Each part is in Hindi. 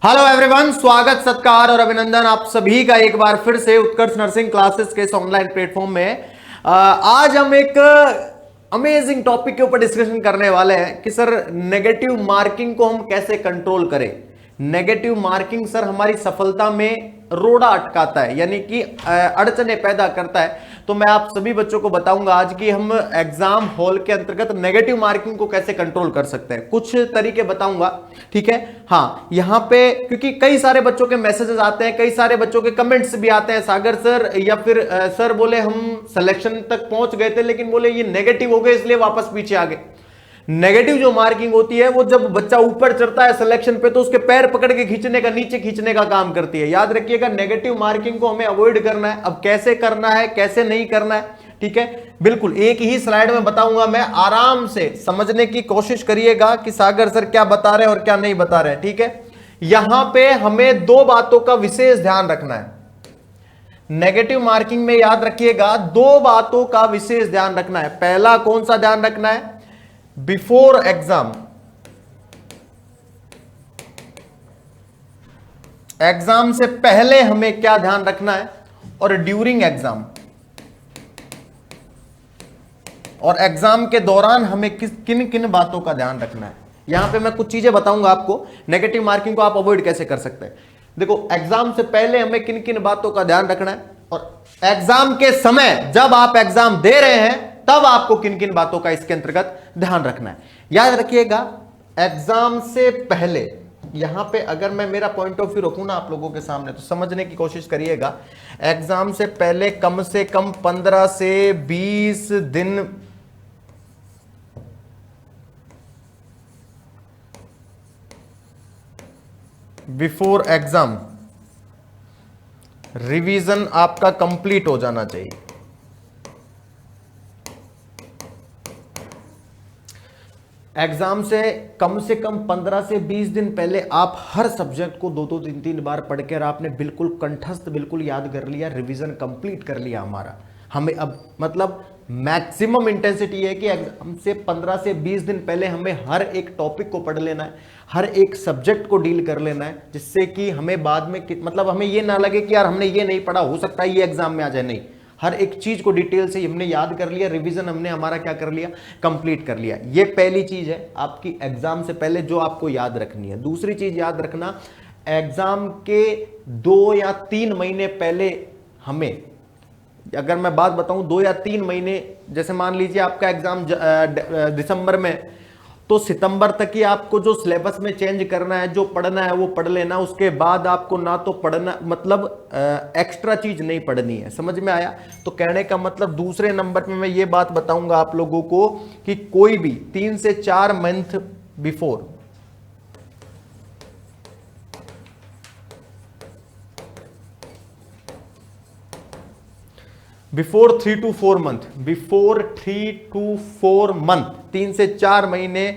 हेलो एवरीवन, स्वागत सत्कार और अभिनंदन आप सभी का एक बार फिर से उत्कर्ष नर्सिंग क्लासेस के इस ऑनलाइन प्लेटफॉर्म में। आज हम एक अमेजिंग टॉपिक के ऊपर डिस्कशन करने वाले हैं कि सर नेगेटिव मार्किंग को हम कैसे कंट्रोल करें। नेगेटिव मार्किंग सर हमारी सफलता में रोड़ा अटकाता है, यानी कि अड़चने पैदा करता है। तो मैं आप सभी बच्चों को बताऊंगा आज कि हम एग्जाम हॉल के अंतर्गत नेगेटिव मार्किंग को कैसे कंट्रोल कर सकते हैं। कुछ तरीके बताऊंगा, ठीक है। हाँ, यहां पे क्योंकि कई सारे बच्चों के मैसेजेस आते हैं, कई सारे बच्चों के कमेंट्स भी आते हैं, सागर सर या फिर सर बोले हम सिलेक्शन तक पहुंच गए थे लेकिन बोले ये नेगेटिव हो गए इसलिए वापस पीछे आ गए। नेगेटिव जो मार्किंग होती है वो जब बच्चा ऊपर चढ़ता है सिलेक्शन पे तो उसके पैर पकड़ के खींचने का, नीचे खींचने का काम करती है। याद रखिएगा, नेगेटिव मार्किंग को हमें अवॉइड करना है। अब कैसे करना है, कैसे नहीं करना है, ठीक है, बिल्कुल एक ही स्लाइड में बताऊंगा मैं। आराम से समझने की कोशिश करिएगा कि सागर सर क्या बता रहे हैं और क्या नहीं बता रहे हैं, ठीक है। यहां पे हमें दो बातों का विशेष ध्यान रखना है। नेगेटिव मार्किंग में याद रखिएगा दो बातों का विशेष ध्यान रखना है। पहला कौन सा ध्यान रखना है? बिफोर एग्जाम, एग्जाम से पहले हमें क्या ध्यान रखना है, और ड्यूरिंग एग्जाम, और एग्जाम के दौरान हमें किन किन बातों का ध्यान रखना है। यहां पे मैं कुछ चीजें बताऊंगा आपको, नेगेटिव मार्किंग को आप अवॉइड कैसे कर सकते हैं। देखो, एग्जाम से पहले हमें किन किन बातों का ध्यान रखना है, और एग्जाम के समय जब आप एग्जाम दे रहे हैं तब आपको किन किन बातों का इसके अंतर्गत ध्यान रखना है। याद रखिएगा, एग्जाम से पहले यहां पे अगर मैं मेरा पॉइंट ऑफ व्यू रखूं ना आप लोगों के सामने तो समझने की कोशिश करिएगा। एग्जाम से पहले कम से कम 15 से 20 दिन बिफोर एग्जाम रिवीजन आपका कंप्लीट हो जाना चाहिए। एग्जाम से कम 15 से 20 दिन पहले आप हर सब्जेक्ट को 2-2 3-3 बार पढ़ के आपने बिल्कुल कंठस्थ, बिल्कुल याद कर लिया, रिवीजन कंप्लीट कर लिया हमारा। हमें अब मतलब मैक्सिमम इंटेंसिटी है कि एग्जाम से 15 से 20 दिन पहले हमें हर एक टॉपिक को पढ़ लेना है, हर एक सब्जेक्ट को डील कर लेना है, जिससे कि हमें बाद में मतलब हमें ये ना लगे कि यार हमने ये नहीं पढ़ा, हो सकता है ये एग्जाम में आ जाए। नहीं, हर एक चीज को डिटेल से हमने याद कर लिया, रिवीजन हमने हमारा क्या कर लिया, कंप्लीट कर लिया। ये पहली चीज है आपकी एग्जाम से पहले जो आपको याद रखनी है। दूसरी चीज याद रखना, एग्जाम के 2 या 3 महीने पहले हमें, अगर मैं बात बताऊं 2 या 3 महीने, जैसे मान लीजिए आपका एग्जाम दिसंबर में, तो सितंबर तक ही आपको जो सिलेबस में चेंज करना है, जो पढ़ना है वो पढ़ लेना। उसके बाद आपको ना तो पढ़ना, मतलब एक्स्ट्रा चीज नहीं पढ़नी है। समझ में आया? तो कहने का मतलब दूसरे नंबर पे मैं ये बात बताऊंगा आप लोगों को कि कोई भी 3 से 4 month before, before 3 to 4 month, before 3 to 4 month, 3 से 4 महीने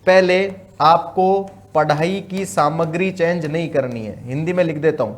पहले आपको पढ़ाई की सामग्री चेंज नहीं करनी है। हिंदी में लिख देता हूं,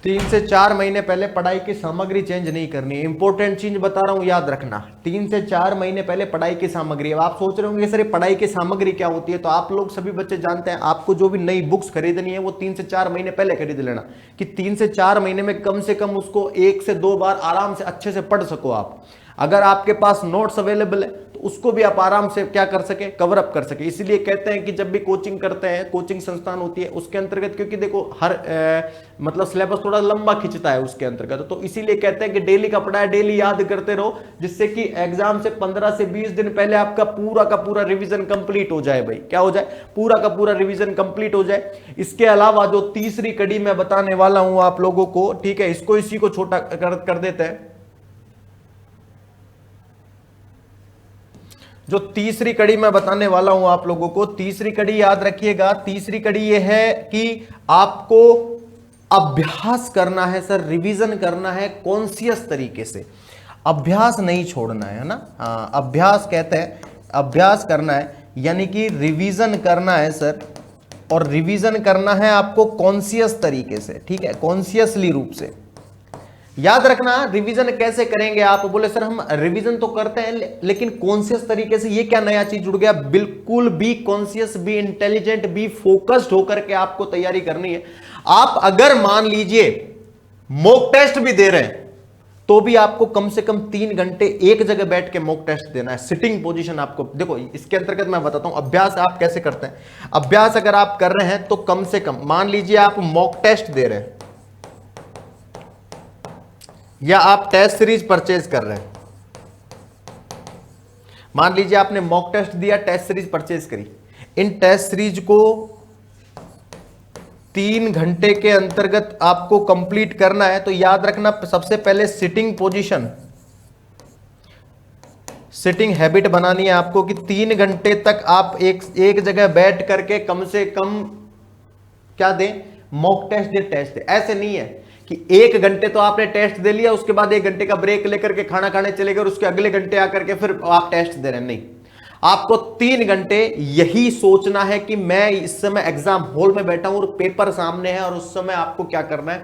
3 से 4 महीने पहले पढ़ाई की सामग्री चेंज नहीं करनी है। इंपॉर्टेंट चीज बता रहा हूं, याद रखना। 3 से 4 महीने पहले पढ़ाई की सामग्री। अब आप सोच रहे होंगे सर पढ़ाई की सामग्री क्या होती है, तो आप लोग सभी बच्चे जानते हैं, आपको जो भी नई बुक्स खरीदनी है वो 3 से 4 महीने पहले खरीद लेना, कि 3 से 4 महीने में कम से कम उसको 1 से 2 बार आराम से अच्छे से पढ़ सको आप। अगर आपके पास नोट्स अवेलेबल है तो उसको भी आप आराम से क्या कर सके, कवर अप कर सके। इसलिए कहते हैं कि जब भी कोचिंग करते हैं, कोचिंग संस्थान होती है उसके अंतर्गत, क्योंकि देखो हर मतलब सिलेबस थोड़ा लंबा खिंचता है उसके अंतर्गत, तो इसीलिए कहते हैं कि डेली का पढ़ा है डेली याद करते रहो, जिससे कि एग्जाम से 15 से 20 दिन पहले आपका पूरा का पूरा रिवीजन कंप्लीट हो जाए। भाई क्या हो जाए, पूरा का पूरा रिवीजन कंप्लीट हो जाए। इसके अलावा जो तीसरी कड़ी मैं बताने वाला हूं आप लोगों को, ठीक है, इसको इसी को छोटा कर देते हैं। जो तीसरी कड़ी मैं बताने वाला हूं आप लोगों को, तीसरी कड़ी याद रखिएगा। तीसरी कड़ी यह है कि आपको अभ्यास करना है सर, रिवीजन करना है कॉन्शियस तरीके से। अभ्यास नहीं छोड़ना है ना, अभ्यास कहते हैं, अभ्यास करना है यानी कि रिवीजन करना है सर, और रिवीजन करना है आपको कॉन्शियस तरीके से, ठीक है, कॉन्शियसली रूप से। याद रखना रिवीजन कैसे करेंगे आप, बोले सर हम रिवीजन तो करते हैं लेकिन कॉन्शियस तरीके से, ये क्या नया चीज जुड़ गया। बिल्कुल भी कॉन्शियस, भी इंटेलिजेंट, भी फोकस्ड होकर के आपको तैयारी करनी है। आप अगर मान लीजिए मॉक टेस्ट भी दे रहे हैं तो भी आपको कम से कम 3 घंटे एक जगह बैठ के मॉक टेस्ट देना है, सिटिंग पोजीशन आपको। देखो इसके अंतर्गत मैं बताता हूं अभ्यास आप कैसे करते हैं। अभ्यास अगर आप कर रहे हैं तो कम से कम मान लीजिए आप मॉक टेस्ट दे रहे हैं या आप टेस्ट सीरीज परचेज कर रहे हैं। मान लीजिए आपने मॉक टेस्ट दिया, टेस्ट सीरीज परचेज करी, इन टेस्ट सीरीज को 3 घंटे के अंतर्गत आपको कंप्लीट करना है। तो याद रखना सबसे पहले सिटिंग पोजीशन, सिटिंग हैबिट बनानी है आपको कि 3 घंटे तक आप एक जगह बैठ करके कम से कम क्या दें, मॉक टेस्ट दे, टेस्ट दे। ऐसे नहीं है कि 1 घंटे तो आपने टेस्ट दे लिया, उसके बाद 1 घंटे का ब्रेक लेकर के खाना खाने चले गए और उसके अगले घंटे आकर के फिर आप टेस्ट दे रहे हैं। नहीं, आपको 3 घंटे यही सोचना है कि मैं इस समय एग्जाम हॉल में बैठा हूं और पेपर सामने है, और उस समय आपको क्या करना है,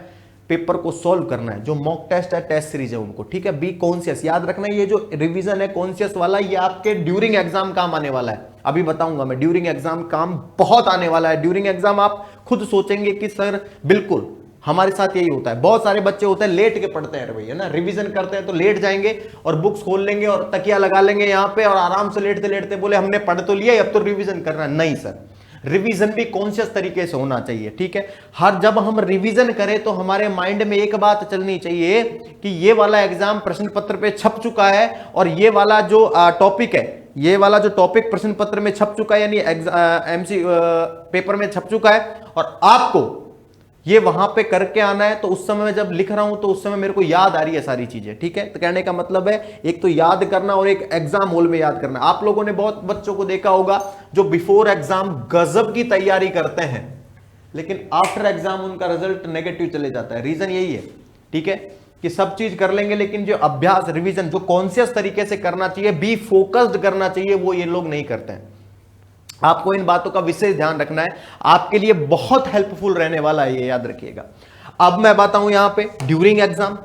पेपर को सॉल्व करना है। जो मॉक टेस्ट है, टेस्ट सीरीज है उनको, ठीक है। बी कॉन्शियस, याद रखना ये जो रिवीजन है कॉन्शियस वाला, ये आपके ड्यूरिंग एग्जाम काम आने वाला है। अभी बताऊंगा मैं, ड्यूरिंग एग्जाम काम बहुत आने वाला है। ड्यूरिंग एग्जाम आप खुद सोचेंगे कि सर बिल्कुल हमारे साथ यही होता है। बहुत सारे बच्चे होते हैं लेट के पढ़ते हैं भैया ना, रिवीजन करते हैं तो लेट जाएंगे और बुक्स खोल लेंगे और तकिया लगा लेंगे यहां पे और आराम से लेटते लेटते बोले हमने पढ़ तो लिया, अब तो रिवीजन करना। नहीं सर, रिवीजन भी कॉन्शियस तरीके से होना चाहिए, ठीक है। हर जब हम रिवीजन करें तो हमारे माइंड में एक बात चलनी चाहिए कि ये वाला एग्जाम प्रश्न पत्र पे छप चुका है और ये वाला जो टॉपिक है, ये वाला जो टॉपिक प्रश्न पत्र में छप चुका है, यानी एमसी पेपर में छप चुका है, और आपको ये वहां पे करके आना है। तो उस समय मैं जब लिख रहा हूं तो उस समय मेरे को याद आ रही है सारी चीजें, ठीक है। तो कहने का मतलब है एक तो याद करना और एक एग्जाम हॉल में याद करना। आप लोगों ने बहुत बच्चों को देखा होगा जो बिफोर एग्जाम गजब की तैयारी करते हैं, लेकिन आफ्टर एग्जाम उनका रिजल्ट नेगेटिव चले जाता है। रीजन यही है, ठीक है, कि सब चीज कर लेंगे लेकिन जो अभ्यास, रिविजन जो कॉन्शियस तरीके से करना चाहिए, बी फोकस्ड करना चाहिए, वो ये लोग नहीं करते हैं। आपको इन बातों का विशेष ध्यान रखना है, आपके लिए बहुत हेल्पफुल रहने वाला है, ये याद रखिएगा। अब मैं बताऊं यहां पे ड्यूरिंग एग्जाम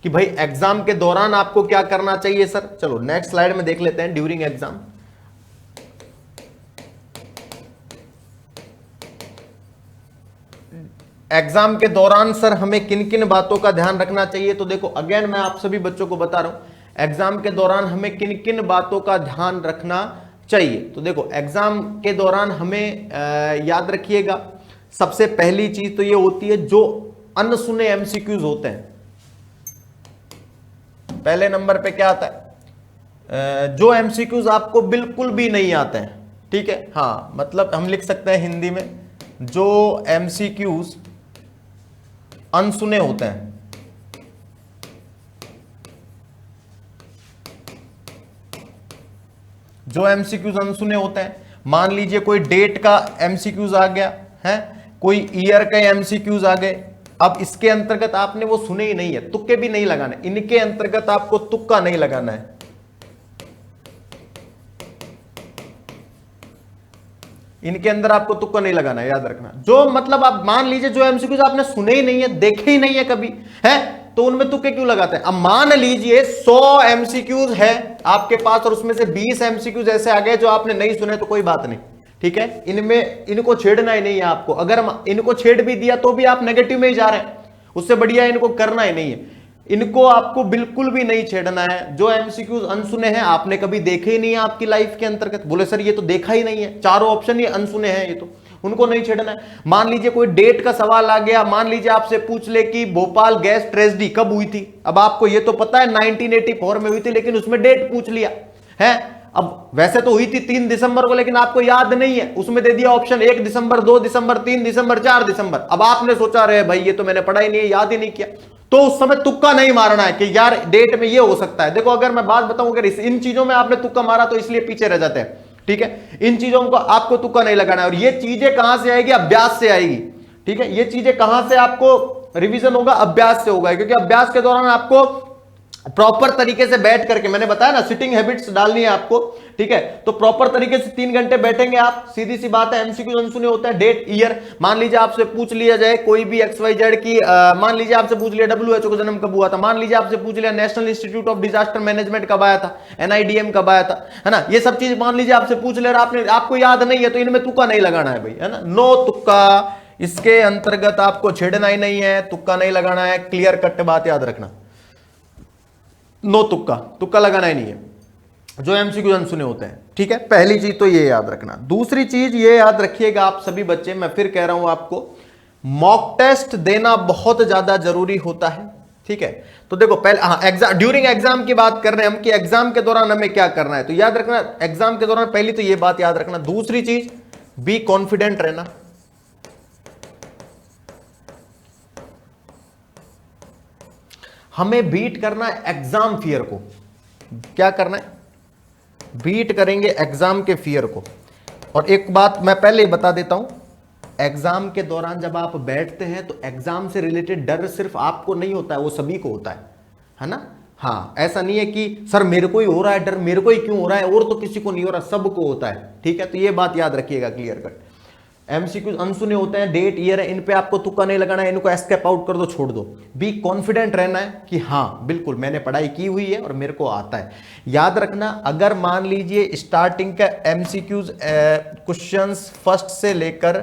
कि भाई एग्जाम के दौरान आपको क्या करना चाहिए सर। चलो नेक्स्ट स्लाइड में देख लेते हैं ड्यूरिंग एग्जाम। एग्जाम के दौरान सर हमें किन किन बातों का ध्यान रखना चाहिए। तो देखो अगेन मैं आप सभी बच्चों को बता रहा हूं एग्जाम के दौरान हमें किन किन बातों का ध्यान रखना चाहिए। तो देखो एग्जाम के दौरान हमें याद रखिएगा, सबसे पहली चीज तो ये होती है जो अनसुने एमसीक्यूज होते हैं। पहले नंबर पे क्या आता है, जो एमसीक्यूज आपको बिल्कुल भी नहीं आते हैं, ठीक है। हाँ, मतलब हम लिख सकते हैं हिंदी में, जो एमसीक्यूज अनसुने होते हैं, जो एमसीक्यूज अनसुने होते हैं। मान लीजिए कोई डेट का एमसीक्यूज आ गया है, कोई ईयर का एमसीक्यूज आ गए। अब इसके अंतर्गत आपने वो सुने ही नहीं है, तुक्के भी नहीं लगाने, इनके अंतर्गत आपको तुक्का नहीं लगाना है। इनके अंदर आपको तुक्का नहीं लगाना है, याद रखना। जो मतलब आप मान लीजिए जो एमसीक्यूज आपने सुने ही नहीं है, देखे ही नहीं है कभी, है तो उनमें तुक्के क्यों लगाते हैं। अब मान लीजिए 100 एमसीक्यूज है आपके पास और उसमें से 20 एमसीक्यूज ऐसे आ गए जो आपने नहीं सुने, तो कोई बात नहीं, ठीक है। इनमें इनको छेड़ना ही नहीं है आपको। अगर इनको छेड़ भी दिया तो भी आप नेगेटिव में ही जा रहे हैं, उससे बढ़िया इनको करना ही नहीं है। इनको आपको बिल्कुल भी नहीं छेड़ना है। जो एमसीक्यूज अनसुने हैं, आपने कभी देखे ही नहीं है आपकी लाइफ के अंतर्गत, बोले सर ये तो देखा ही नहीं है, चारों ऑप्शन ये अनसुने हैं, ये तो उनको नहीं छेड़ना है। मान लीजिए कोई डेट का सवाल आ गया, मान लीजिए आपसे पूछ ले कि भोपाल गैस ट्रेजेडी कब हुई थी। अब आपको ये तो पता है 1984 में हुई थी, लेकिन उसमें डेट पूछ लिया है। अब वैसे तो हुई थी 3 दिसंबर को, लेकिन आपको याद नहीं है, उसमें दे दिया ऑप्शन 1 दिसंबर, 2 दिसंबर, 3 दिसंबर, 4 दिसंबर। अब आपने सोचा रहे भाई ये तो मैंने पढ़ा ही नहीं है, याद ही नहीं किया, तो उस समय तुक्का नहीं मारना है कि यार डेट में ये हो सकता है। देखो अगर मैं बात बताऊं, अगर इन चीजों में आपने तुक्का मारा तो इसलिए पीछे रह जाते हैं, ठीक है। इन चीजों को आपको तुक्का नहीं लगाना है। और ये चीजें कहां से आएगी, अभ्यास से आएगी, ठीक है। ये चीजें कहां से आपको रिवीजन होगा, अभ्यास से होगा, क्योंकि अभ्यास के दौरान आपको प्रॉपर तरीके से बैठ करके, मैंने बताया ना सिटिंग हैबिट्स डालनी है आपको, ठीक है। तो प्रॉपर तरीके से 3 घंटे बैठेंगे आप, सीधी सी बात है। एमसीक्यू अनसुने होता है, डेट ईयर, मान लीजिए आपसे पूछ लिया जाए कोई भी XYZ की, मान लीजिए आपसे पूछ लिया WHO का जन्म कब हुआ था, मान लीजिए आपसे पूछ लिया national institute of disaster management कब आया था, NIDM कब आया था, है ना। ये सब चीज मान लीजिए आपसे पूछ लिया, आपने आपको याद नहीं है, तो इनमें तुक्का नहीं लगाना है भाई, है ना। नो तुक्का, इसके अंतर्गत आपको छेड़ना ही नहीं है, तुक्का नहीं लगाना है, क्लियर कट बात याद रखना। नो तुक्का, तुक्का लगाना ही नहीं है जो एमसीक्यू अनसुने होते हैं, ठीक है। पहली चीज तो ये याद रखना। दूसरी चीज ये याद रखिएगा आप सभी बच्चे, मैं फिर कह रहा हूं आपको, मॉक टेस्ट देना बहुत ज्यादा जरूरी होता है, ठीक है। तो देखो पहले, हाँ, एग्जाम, ड्यूरिंग एग्जाम की बात कर रहे हैं हम कि एग्जाम के दौरान हमें क्या करना है, तो याद रखना एग्जाम के दौरान पहली तो ये बात याद रखना। दूसरी चीज, बी कॉन्फिडेंट रहना, हमें बीट करना है एग्जाम फियर को। क्या करना है? बीट करेंगे एग्जाम के फियर को। और एक बात मैं पहले ही बता देता हूं, एग्जाम के दौरान जब आप बैठते हैं तो एग्जाम से रिलेटेड डर सिर्फ आपको नहीं होता है, वो सभी को होता है ना। हाँ, ऐसा नहीं है कि सर मेरे को ही हो रहा है डर, मेरे को ही क्यों हो रहा है, और तो किसी को नहीं हो रहा, सबको होता है, ठीक है। तो ये बात याद रखिएगा क्लियर कट। एमसीक्यू अनसुने होते हैं, डेट ईयर है, इन पे आपको तुक्का नहीं लगाना है, इनको एस्केप आउट कर दो, छोड़ दो। बी कॉन्फिडेंट रहना है कि हाँ बिल्कुल मैंने पढ़ाई की हुई है और मेरे को आता है। याद रखना, अगर मान लीजिए स्टार्टिंग का एमसीक्यूज क्वेश्चंस फर्स्ट से लेकर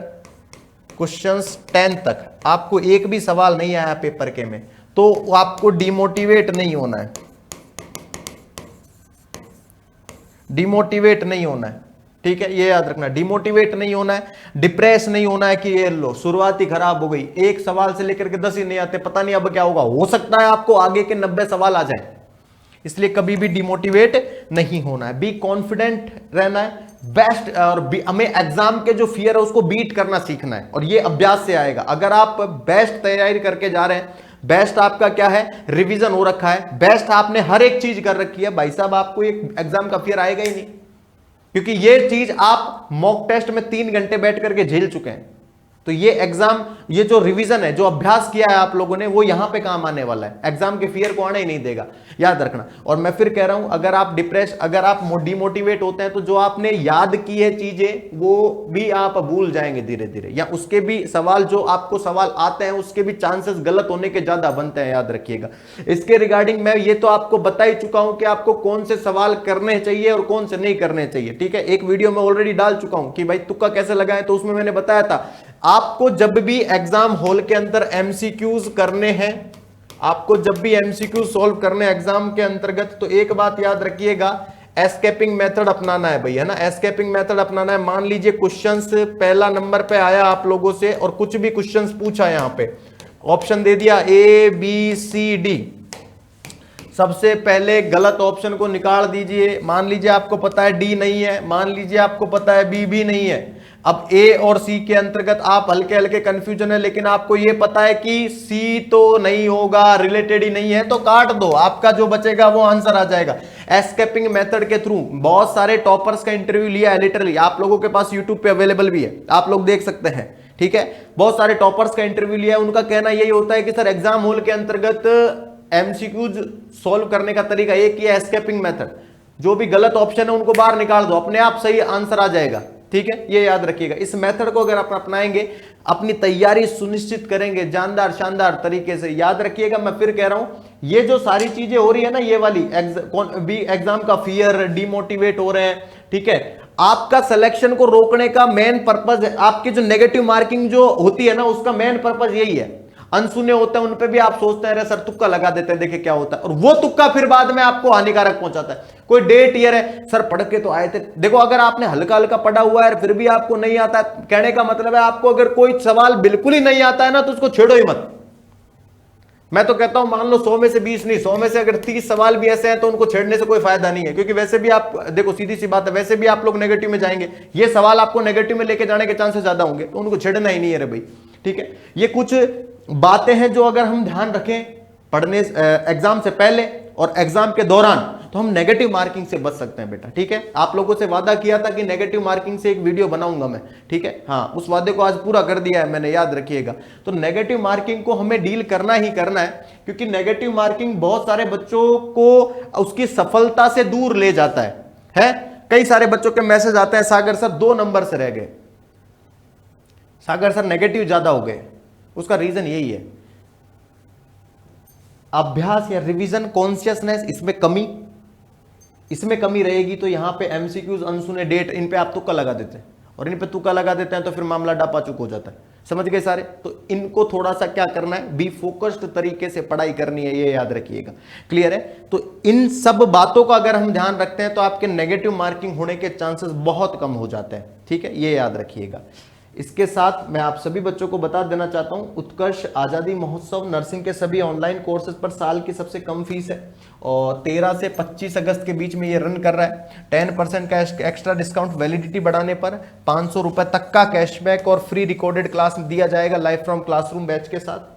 क्वेश्चंस 10 तक आपको एक भी सवाल नहीं आया पेपर के में, तो आपको डिमोटिवेट नहीं होना है, डिमोटिवेट नहीं होना है, ठीक है। ये याद रखना, डिमोटिवेट नहीं होना है, डिप्रेस नहीं होना है कि ये लो शुरुआत ही खराब हो गई, एक सवाल से लेकर के 10 ही नहीं आते, पता नहीं अब क्या होगा, हो सकता है आपको आगे के 90 सवाल आ जाए, इसलिए कभी भी डिमोटिवेट नहीं होना है। बी कॉन्फिडेंट रहना है, बेस्ट, और हमें एग्जाम के जो फियर है उसको बीट करना सीखना है, और ये अभ्यास से आएगा। अगर आप बेस्ट तैयारी करके जा रहे हैं, बेस्ट आपका क्या है, रिवीजन हो रखा है, बेस्ट आपने हर एक चीज कर रखी है, भाई साहब आपको एक एग्जाम का फियर आएगा ही नहीं, क्योंकि ये चीज आप मॉक टेस्ट में 3 घंटे बैठ करके झेल चुके हैं। तो ये एग्जाम, ये जो रिवीजन है, जो अभ्यास किया है आप लोगों ने, वो यहां पे काम आने वाला है, एग्जाम के फियर को आने ही नहीं देगा, याद रखना। और मैं फिर कह रहा हूं, अगर आप डिप्रेस, अगर आप डिमोटिवेट होते हैं, तो जो आपने याद की है चीजें वो भी आप भूल जाएंगे धीरे धीरे, या उसके भी सवाल, जो आपको सवाल आते हैं उसके भी चांसेस गलत होने के ज्यादा बनते हैं, याद रखिएगा। इसके रिगार्डिंग मैं ये तो आपको बता ही चुका हूं कि आपको कौन से सवाल करने चाहिए और कौन से नहीं करने चाहिए, ठीक है। एक वीडियो में ऑलरेडी डाल चुका हूं कि भाई तुक्का कैसे लगाएं, तो उसमें मैंने बताया था आपको जब भी एग्जाम हॉल के अंदर एमसीक्यूज करने हैं, आपको जब भी एमसीक्यू सॉल्व करने एग्जाम के अंतर्गत, तो एक बात याद रखिएगा, एस्केपिंग मेथड अपनाना है भाई, है ना। एस्केपिंग मेथड अपनाना है। मान लीजिए क्वेश्चंस पहला नंबर पे आया आप लोगों से और कुछ भी क्वेश्चंस पूछा, यहां पे ऑप्शन दे दिया ABCD, सबसे पहले गलत ऑप्शन को निकाल दीजिए। मान लीजिए आपको पता है डी नहीं है, मान लीजिए आपको पता है बी भी नहीं है। अब ए और सी के अंतर्गत आप हल्के हल्के कंफ्यूजन है, लेकिन आपको यह पता है कि सी तो नहीं होगा, रिलेटेड ही नहीं है, तो काट दो, आपका जो बचेगा वो आंसर आ जाएगा। एस्केपिंग मेथड के थ्रू बहुत सारे टॉपर्स का इंटरव्यू लिया है, लिटरली आप लोगों के पास यूट्यूब पे अवेलेबल भी है, आप लोग देख सकते हैं, ठीक है। बहुत सारे टॉपर्स का इंटरव्यू लिया है, उनका कहना यही होता है कि सर एग्जाम हॉल के अंतर्गत एमसीक्यूज सॉल्व करने का तरीका एक ही है, एस्केपिंग मेथड, जो भी गलत ऑप्शन है उनको बाहर निकाल दो, अपने आप सही आंसर आ जाएगा, ठीक है। ये याद रखिएगा, इस मेथड को अगर आप अपनाएंगे, अपनी तैयारी सुनिश्चित करेंगे जानदार शानदार तरीके से। याद रखिएगा, मैं फिर कह रहा हूं, ये जो सारी चीजें हो रही है ना, ये वाली एग्जाम का फियर, डिमोटिवेट हो रहे हैं, ठीक है, आपका सिलेक्शन को रोकने का मेन पर्पज है। आपकी जो नेगेटिव मार्किंग जो होती है ना, उसका मेन पर्पज यही है। अनसुने होते हैं उन पे भी आप सोचते हैं अरे सर तुक्का लगा देते हैं, देखिए क्या होता है, और वो तुक्का फिर बाद में आपको हानिकारक पहुंचाता है। कोई डेट ईयर है, सर पढ़ के तो आए थे, देखो अगर आपने हल्का हल्का पढ़ा हुआ है फिर भी आपको नहीं आता, कहने का मतलब है आपको अगर कोई सवाल बिल्कुल ही नहीं आता है ना, तो उसको छेड़ो ही मत। मैं तो कहता हूं मान लो 100 में से 20 नहीं, 100 में से अगर 30 सवाल भी ऐसे हैं तो उनको छेड़ने से कोई फायदा नहीं है, क्योंकि वैसे भी आप देखो, सीधी सी बात है, वैसे भी आप लोग नेगेटिव में जाएंगे, ये सवाल आपको नेगेटिव में लेके जाने के चांसेस ज्यादा होंगे, तो उनको छेड़ना ही नहीं है रे भाई, ठीक है। ये कुछ बातें हैं जो अगर हम ध्यान रखें पढ़ने एग्जाम से पहले और एग्जाम के दौरान, तो हम नेगेटिव मार्किंग से बच सकते हैं बेटा, ठीक है। आप लोगों से वादा किया था कि नेगेटिव मार्किंग से एक वीडियो बनाऊंगा मैं, ठीक है, हाँ, उस वादे को आज पूरा कर दिया है मैंने, याद रखिएगा। तो नेगेटिव मार्किंग को हमें डील करना ही करना है, क्योंकि नेगेटिव मार्किंग बहुत सारे बच्चों को उसकी सफलता से दूर ले जाता है? कई सारे बच्चों के मैसेज आते हैं, सागर सर 2 नंबर से रह गए, सागर सर नेगेटिव ज्यादा हो गए। उसका रीजन यही है, अभ्यास या रिवीजन कॉन्शियसनेस, इसमें कमी रहेगी। तो यहां पे एमसीक्यूज, अनसुने डेट, इन पे आप तुक्का लगा देते हैं, और इन पे तुक्का लगा देते हैं तो फिर मामला डापाचुक हो जाता है। समझ गए सारे? तो इनको थोड़ा सा क्या करना है, बी फोकस्ड तरीके से पढ़ाई करनी है, ये याद रखिएगा। क्लियर है? तो इन सब बातों का अगर हम ध्यान रखते हैं तो आपके नेगेटिव मार्किंग होने के चांसेस बहुत कम हो जाते हैं, ठीक है, ये याद रखिएगा। इसके साथ मैं आप सभी बच्चों को बता देना चाहता हूं, उत्कर्ष आजादी महोत्सव नर्सिंग के सभी ऑनलाइन कोर्सेज पर साल की सबसे कम फीस है, और 13 से 25 अगस्त के बीच में ये रन कर रहा है। 10% का एक्स्ट्रा डिस्काउंट, वैलिडिटी बढ़ाने पर 500 रुपए तक का कैशबैक और फ्री रिकॉर्डेड क्लास दिया जाएगा लाइव फ्रॉम क्लासरूम बैच के साथ।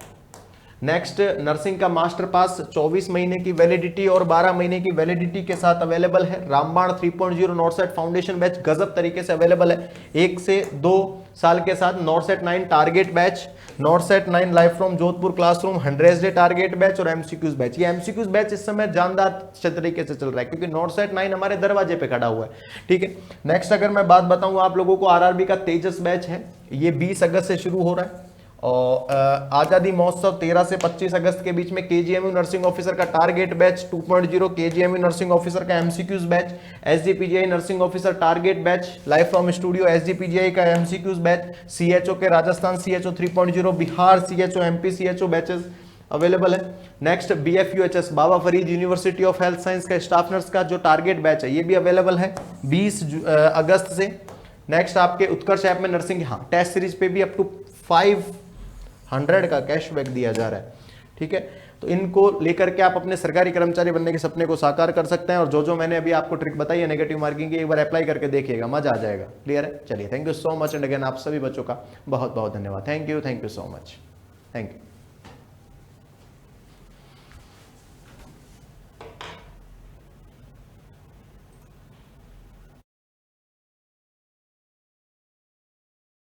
नेक्स्ट, नर्सिंग का मास्टर पास 24 महीने की वैलिडिटी और 12 महीने की वैलिडिटी के साथ अवेलेबल है। रामबाण 3.0 नॉर्सेट फाउंडेशन बैच गजब तरीके से अवेलेबल है, 1 से 2 साल के साथ। नॉर्सेट 9 target batch, नॉर्सेट 9 live from Jodhpur classroom 100 day target batch और एमसीक्यूज बैच। ये एमसीक्यूज बैच इस समय जानदार तरीके से चल रहा है, क्योंकि नॉर्सेट 9 हमारे दरवाजे पे खड़ा हुआ है, ठीक है। नेक्स्ट अगर मैं बात बताऊं आप लोगों को, आरआरबी का तेजस बैच है, ये 20 अगस्त से शुरू हो रहा है। और आजादी महोत्सव 13 से 25 अगस्त के बीच में केजीएमयू नर्सिंग ऑफिसर का target batch 2.0, KGMU nursing officer का MCQs batch, SGPGI nursing officer target batch, live from studio SGPGI का एमसीक्यूज बैच, सीएचओ के Rajasthan CHO 3.0, Bihar CHO, MP CHO batches available है। Next, BFUHS Baba Farid university of health science का स्टाफ नर्स का जो टारगेट बैच है, ये भी अवेलेबल है 20 अगस्त से। नेक्स्ट, आपके उत्कर्ष ऐप में नर्सिंग, हाँ, टेस्ट सीरीज पे भी अप टू 500 का कैशबैक दिया जा रहा है, ठीक है। तो इनको लेकर के आप अपने सरकारी कर्मचारी बनने के सपने को साकार कर सकते हैं, और जो जो मैंने अभी आपको ट्रिक बताई है नेगेटिव मार्किंग की, एक बार अप्लाई करके देखिएगा, मजा आ जाएगा। क्लियर है? चलिए, thank you so much, and again आप सभी बच्चों का बहुत बहुत धन्यवाद। Thank you so much, thank you.